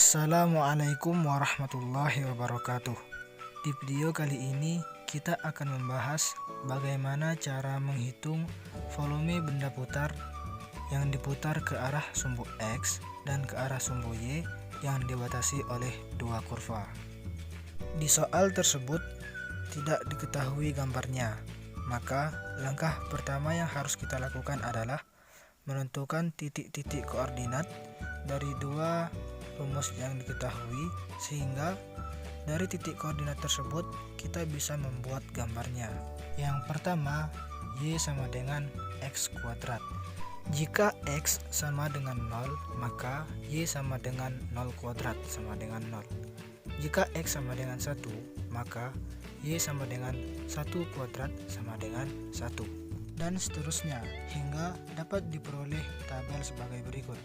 Assalamualaikum warahmatullahi wabarakatuh. Di video kali ini kita akan membahas bagaimana cara menghitung volume benda putar yang diputar ke arah sumbu X dan ke arah sumbu Y yang dibatasi oleh dua kurva. Di soal tersebut tidak diketahui gambarnya, maka langkah pertama yang harus kita lakukan adalah menentukan titik-titik koordinat dari dua rumus yang diketahui, sehingga dari titik koordinat tersebut kita bisa membuat gambarnya. Yang pertama, Y sama dengan X kuadrat. Jika X sama dengan 0, maka Y sama dengan 0 kuadrat sama dengan 0. Jika X sama dengan 1, maka Y sama dengan 1 kuadrat sama dengan 1. Dan seterusnya hingga dapat diperoleh tabel sebagai berikut.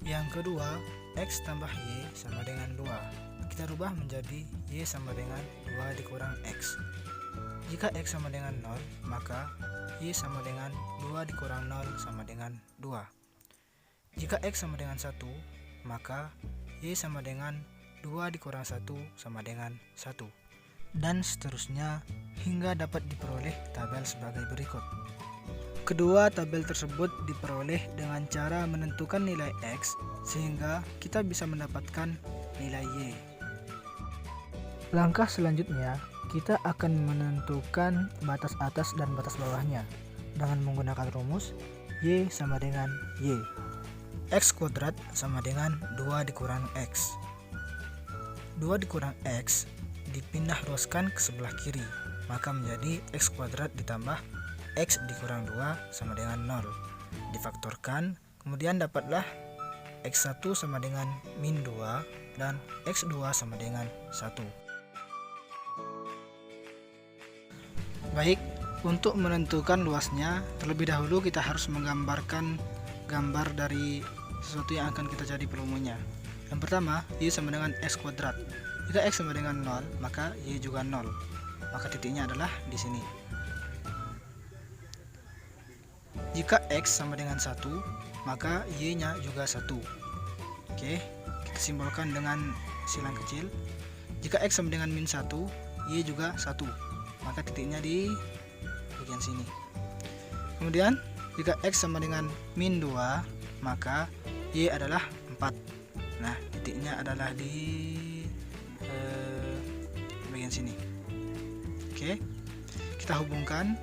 Yang kedua, X tambah Y sama dengan 2. Kita rubah menjadi Y sama dengan 2 dikurang X. Jika X sama dengan 0, maka Y sama dengan 2 dikurang 0 sama dengan 2. Jika X sama dengan 1, maka Y sama dengan 2 dikurang 1 sama dengan 1. Dan seterusnya hingga dapat diperoleh tabel sebagai berikut. Kedua tabel tersebut diperoleh dengan cara menentukan nilai X sehingga kita bisa mendapatkan nilai Y. Langkah selanjutnya, kita akan menentukan batas atas dan batas bawahnya dengan menggunakan rumus Y sama dengan Y. X kuadrat sama dengan 2 dikurang X. 2 dikurang X dipindah ruaskan ke sebelah kiri, maka menjadi X kuadrat ditambah X dikurang 2 sama dengan 0. Difaktorkan, kemudian dapatlah X1 sama dengan min 2 dan X2 sama dengan 1. Baik, untuk menentukan luasnya, terlebih dahulu kita harus menggambarkan gambar dari sesuatu yang akan kita jadi volumenya. Yang pertama, Y sama dengan X kuadrat. Jika X sama dengan 0, maka Y juga 0. Maka titiknya adalah di sini. Jika X sama dengan 1, maka Y-nya juga 1. Oke, kita simbolkan dengan silang kecil. Jika X sama dengan min 1, Y juga 1. Maka titiknya di bagian sini. Kemudian, jika X sama dengan min 2, maka Y adalah 4. Nah, titiknya adalah di bagian sini. Oke, kita hubungkan.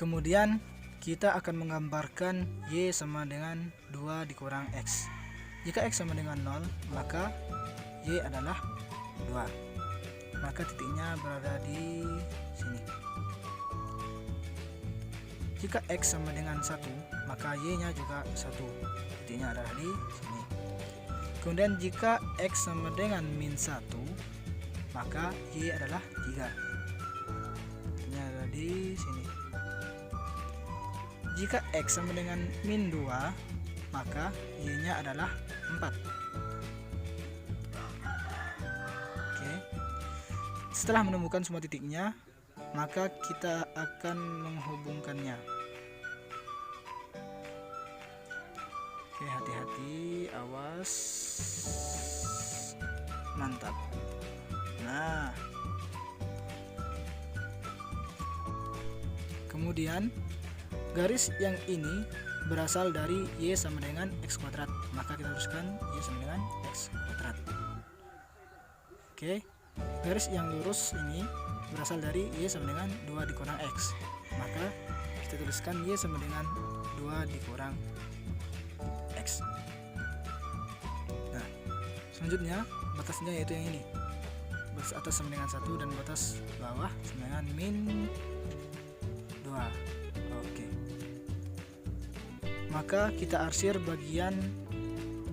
Kemudian kita akan menggambarkan Y sama dengan 2 dikurang X. Jika X sama dengan 0, maka Y adalah 2. Maka titiknya berada di sini. Jika X sama dengan 1, maka Y-nya juga 1. Titiknya adalah di sini. Kemudian jika X sama dengan min 1, maka Y adalah 3. Titiknya ada di sini. Jika X sama dengan min 2, maka Y-nya adalah 4. Oke. Setelah menemukan semua titiknya, maka kita akan menghubungkannya. Oke, hati-hati, awas. Mantap. Nah. Kemudian garis yang ini berasal dari Y sama dengan X kuadrat, maka kita tuliskan Y sama dengan X kuadrat. Oke, garis yang lurus ini berasal dari Y sama dengan 2 dikurang X, maka kita tuliskan Y sama dengan 2 dikurang X. Nah, selanjutnya batasnya yaitu yang ini, batas atas sama dengan 1 dan batas bawah sama dengan min 2. Oke, maka kita arsir bagian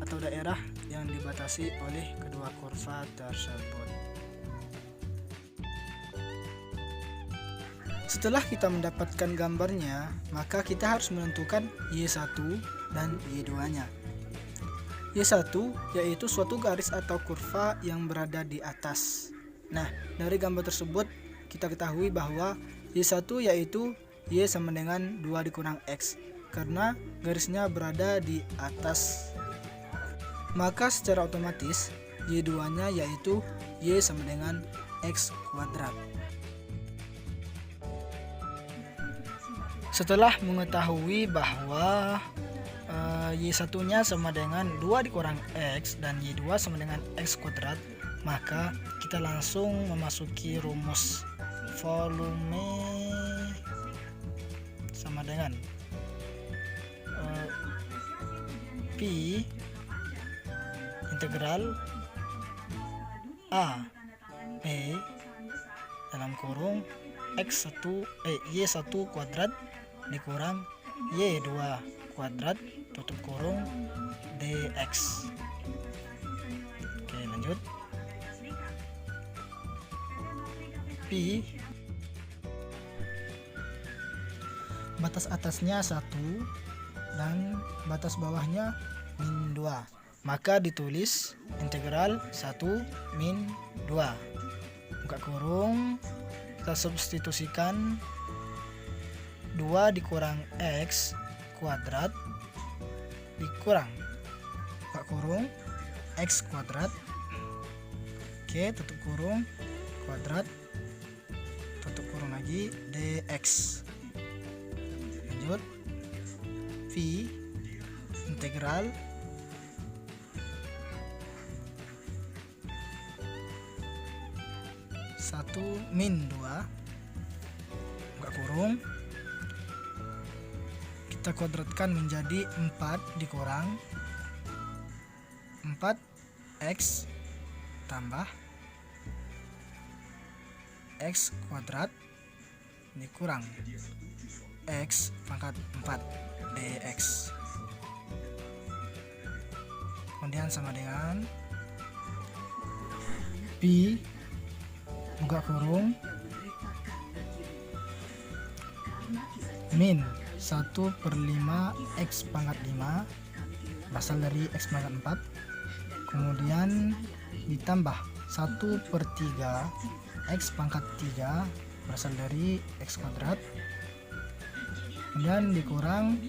atau daerah yang dibatasi oleh kedua kurva tersebut. Setelah kita mendapatkan gambarnya, maka kita harus menentukan Y1 dan Y2 nya. Y1 yaitu suatu garis atau kurva yang berada di atas. Nah, dari gambar tersebut kita ketahui bahwa Y1 yaitu Y sama dengan 2 dikurang X, karena garisnya berada di atas. Maka secara otomatis Y2 nya yaitu Y sama dengan X kuadrat. Setelah mengetahui bahwa Y1 nya sama dengan 2 dikurang X dan Y2 sama dengan X kuadrat, maka kita langsung memasuki rumus volume sama dengan P integral A B dalam kurung Y1 kuadrat dikurang Y2 kuadrat tutup kurung dx. Oke, lanjut. Pi batas atasnya 1 dan batas bawahnya min 2, maka ditulis integral 1 min 2 buka kurung, kita substitusikan 2 dikurang X kuadrat dikurang buka kurung X kuadrat, oke, tutup kurung, kuadrat tutup kurung lagi dx. Lanjut. V integral 1 min 2 buka kurung, kita kuadratkan menjadi 4 dikurang 4x tambah x kuadrat dikurang x pangkat 4 dx. Kemudian sama dengan Pi buka kurung min 1/5 X pangkat 5 berasal dari X pangkat 4, kemudian ditambah 1/3 X pangkat 3 berasal dari X kuadrat, kemudian dikurang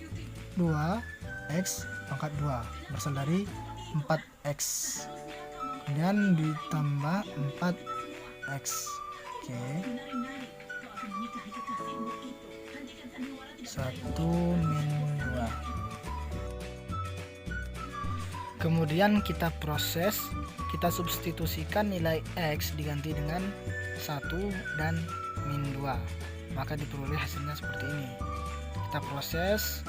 2X pangkat 2 berasal dari 4X, kemudian ditambah 4X. Oke. 1 min 2. Kemudian kita proses, kita substitusikan nilai X diganti dengan 1 dan min 2, maka diperoleh hasilnya seperti ini. Kita proses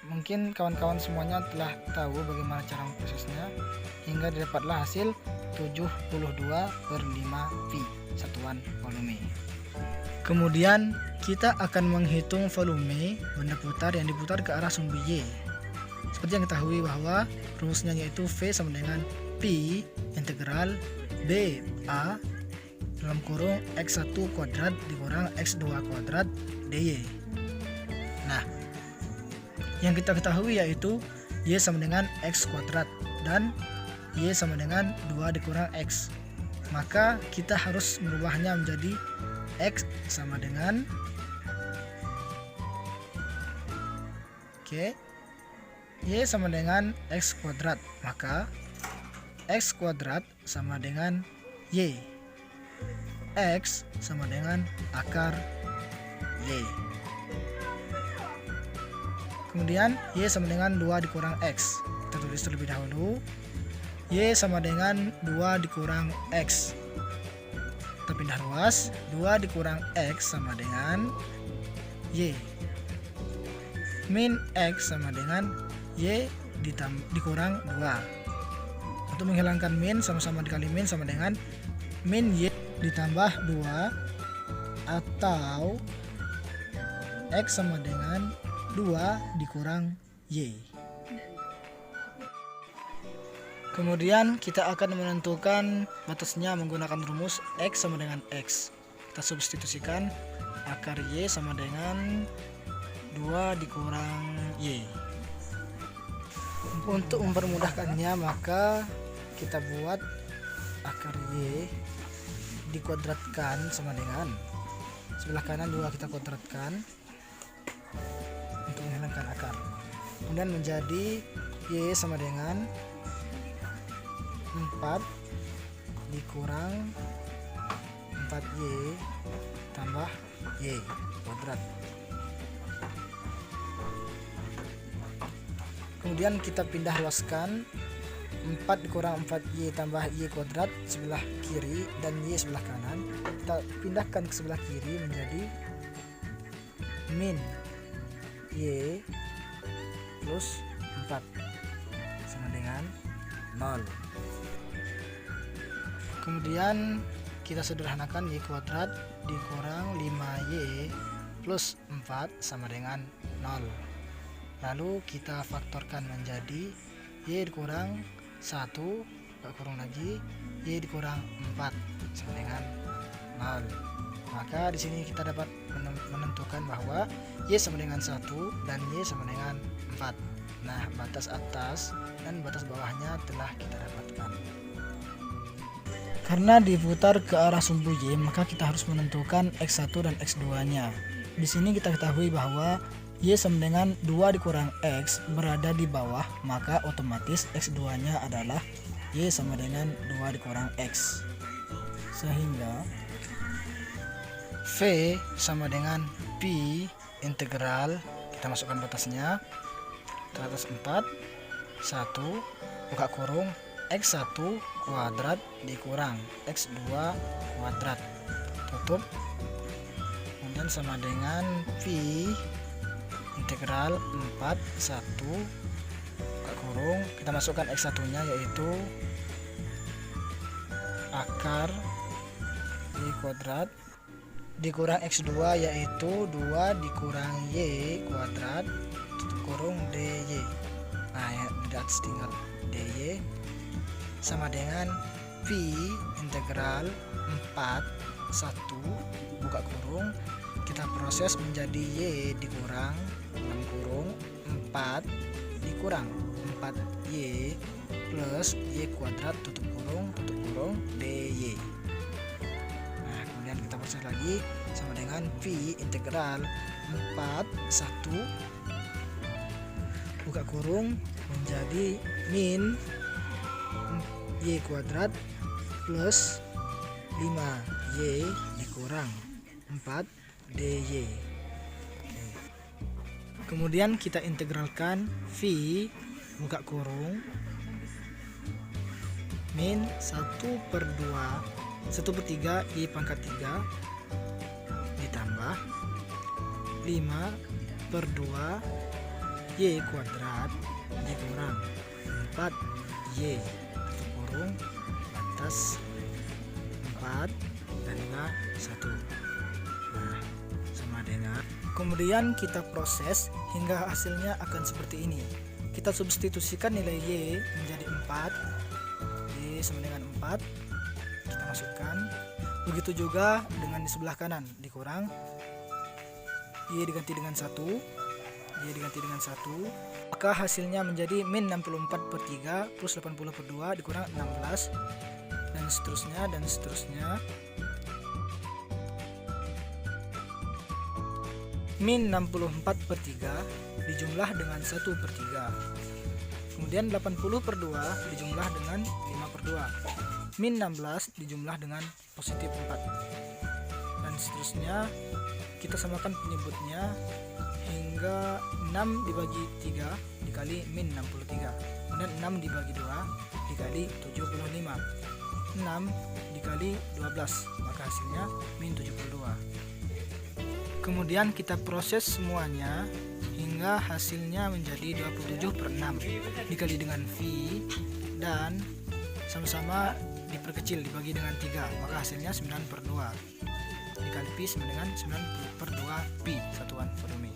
mungkin kawan-kawan semuanya telah tahu bagaimana cara memprosesnya, hingga didapatlah hasil 72/5 pi satuan volume. Kemudian kita akan menghitung volume benda putar yang diputar ke arah sumbu Y. Seperti yang ketahui bahwa rumusnya yaitu V sama dengan Pi integral B A dalam kurung X1 kuadrat dikurang X2 kuadrat dy. Nah, yang kita ketahui yaitu Y sama dengan X kuadrat dan Y sama dengan 2 dikurang X. Maka kita harus merubahnya menjadi X sama dengan Y sama dengan X kuadrat, maka X kuadrat sama dengan Y. X sama dengan akar Y. Kemudian Y sama dengan 2 dikurang X. Kita tulis terlebih dahulu. Y sama dengan 2 dikurang X. Kita pindah ruas, 2 dikurang X sama dengan Y. Min X sama dengan Y dikurang 2. Untuk menghilangkan min, sama-sama dikali min sama dengan min Y ditambah 2 atau X sama dengan 2 dikurang Y. Kemudian kita akan menentukan batasnya menggunakan rumus X sama dengan X. Kita substitusikan akar Y sama dengan 2 dikurang Y. Untuk mempermudahkannya, maka kita buat akar Y dikuadratkan sama dengan sebelah kanan juga kita kuadratkan untuk menghilangkan akar. Kemudian menjadi Y sama dengan 4 dikurang 4Y tambah Y kuadrat. Kemudian kita pindah luaskan 4 dikurang 4Y tambah Y kuadrat sebelah kiri dan Y sebelah kanan. Kita pindahkan ke sebelah kiri menjadi min Y plus 4 sama dengan 0. Kemudian kita sederhanakan Y kuadrat dikurang 5Y plus 4 sama dengan 0. Lalu kita faktorkan menjadi Y dikurang 1 kurang lagi Y dikurang 4 sama dengan 0. Maka di sini kita dapat menentukan bahwa Y sama dengan 1 dan Y sama dengan 4. Nah, batas atas dan batas bawahnya telah kita dapatkan. Karena diputar ke arah sumbu Y, maka kita harus menentukan X1 dan X2-nya. Di sini kita ketahui bahwa Y sama dengan 2 dikurang X berada di bawah, maka otomatis X2-nya adalah Y sama dengan 2 dikurang X. Sehingga V sama dengan P integral, kita masukkan batasnya, 104 1 buka kurung X1 kuadrat dikurang X2 kuadrat tutup, kemudian sama dengan P integral 4 1 buka kurung, kita masukkan X1 nya yaitu akar Y kuadrat dikurang X2 yaitu 2 dikurang Y kuadrat tutup kurung DY. Nah, ya, di atas tinggal DY sama dengan P integral 4 1 buka kurung, kita proses menjadi Y dikurang dalam kurung 4 dikurang 4Y plus Y kuadrat tutup kurung DY. Nah, kemudian kita proses lagi sama dengan P integral 4 1 buka kurung menjadi min Y kuadrat plus 5Y dikurang 4 DY. Kemudian kita integralkan V buka kurung min 1/3 Y pangkat 3 ditambah 5/2 Y kuadrat dikurang 4Y tutup kurung batas 4 dan 1. Nah, sama dengan, kemudian kita proses hingga hasilnya akan seperti ini. Kita substitusikan nilai Y menjadi 4, Y sama dengan 4 kita masukkan. Begitu juga dengan di sebelah kanan, dikurang Y diganti dengan 1, Y diganti dengan 1, maka hasilnya menjadi min 64/3 plus 80/2 dikurang 16 dan seterusnya. Min 64/3 dijumlah dengan 1/3. Kemudian 80/2 dijumlah dengan 5/2. Min 16 dijumlah dengan positif 4. Dan seterusnya kita samakan penyebutnya hingga 6 dibagi 3 dikali min 63. Kemudian 6 dibagi 2 dikali 75. 6 dikali 12, maka hasilnya min 72. Kemudian kita proses semuanya hingga hasilnya menjadi 27/6 dikali dengan V dan sama-sama diperkecil dibagi dengan 3, maka hasilnya 9/2 dikali Pi sama dengan 9/2 Pi satuan volume.